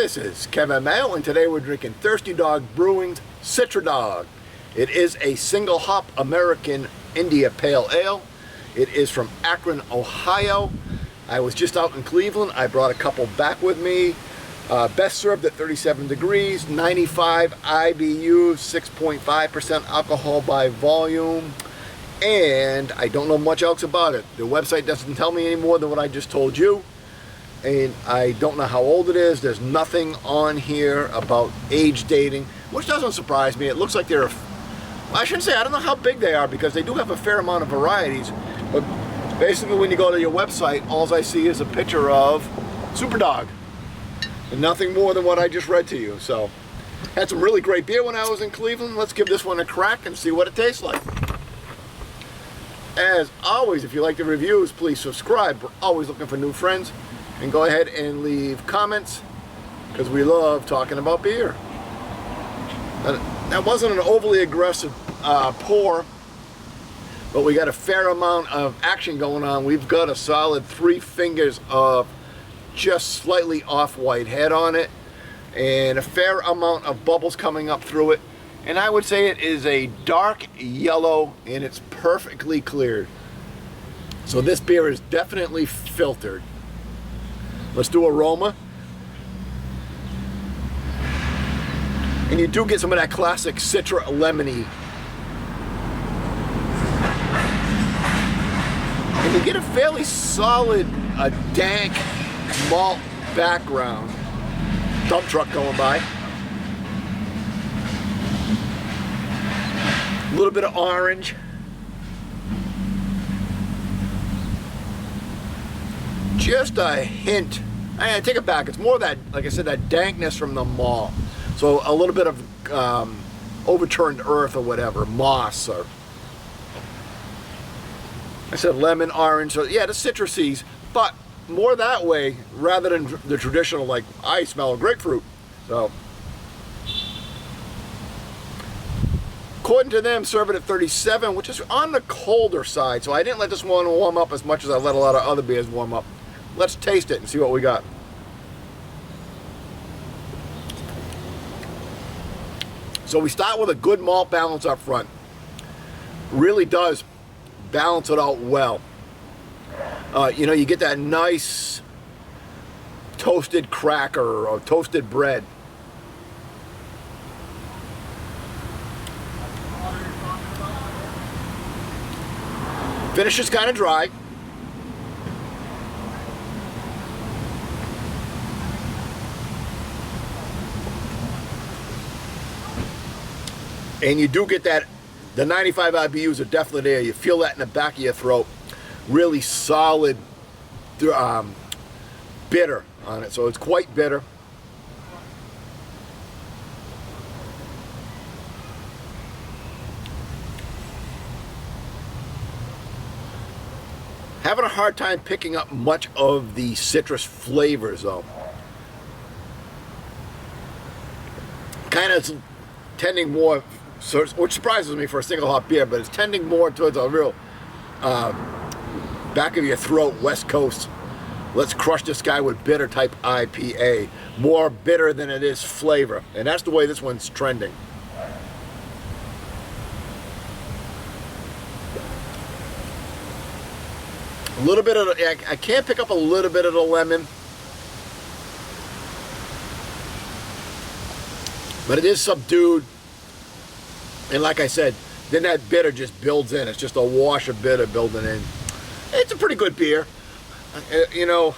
This is Kevin Mayo, and today we're drinking Thirsty Dog Brewing's Citra Dog. It is a single hop American India Pale Ale. It is from Akron, Ohio. I was just out in Cleveland. I brought a couple back with me. Best served at 37 degrees, 95 IBUs, 6.5% alcohol by volume. And I don't know much else about it. The website doesn't tell me any more than what I just told you. And I don't know how old it is. There's nothing on here about age dating, which doesn't surprise me. It looks like they're, I shouldn't say, I don't know how big they are because they do have a fair amount of varieties. But basically when you go to your website, all I see is a picture of Super Dog. And nothing more than what I just read to you. So, had some really great beer when I was in Cleveland. Let's give this one a crack and see what it tastes like. As always, if you like the reviews, please subscribe. We're always looking for new friends. And go ahead and leave comments because we love talking about beer. That wasn't an overly aggressive pour, but we got a fair amount of action going on. We've got a solid 3 fingers of just slightly off-white head on it and a fair amount of bubbles coming up through it. And I would say it is a dark yellow and it's perfectly cleared. So this beer is definitely filtered. Let's do aroma. And you do get some of that classic Citra lemony. And you get a fairly solid, dank malt background. Dump truck going by. A little bit of orange. Just a hint. I take it back. It's more that, like I said, that dankness from the malt. So a little bit of overturned earth or whatever, moss or. I said lemon, orange. So yeah, the citruses, but more that way rather than the traditional like I smell grapefruit. So according to them, serve it at 37, which is on the colder side. So I didn't let this one warm up as much as I let a lot of other beers warm up. Let's taste it and see what we got. So we start with a good malt balance up front. Really does balance it out well. You know, you get that nice toasted cracker or toasted bread. Finish is kind of dry. And you do get that, the 95 IBUs are definitely there. You feel that in the back of your throat. Really solid, bitter on it. So it's quite bitter. Having a hard time picking up much of the citrus flavors though. Kind of tending more, so, which surprises me for a single hop beer, but it's tending more towards a real back of your throat, West Coast. Let's crush this guy with bitter type IPA. More bitter than it is flavor. And that's the way this one's trending. A little bit of, I can't pick up a little bit of the lemon. But it is subdued. And like I said, then that bitter just builds in. It's just a wash of bitter building in. It's a pretty good beer. You know,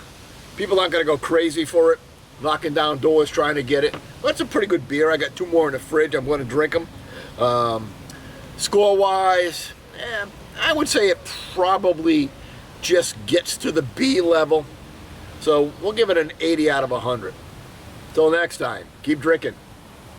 people aren't going to go crazy for it, knocking down doors trying to get it. But it's a pretty good beer. I got 2 more in the fridge. I'm going to drink them. Score-wise, I would say it probably just gets to the B level. So we'll give it an 80 out of 100. Till next time, keep drinking.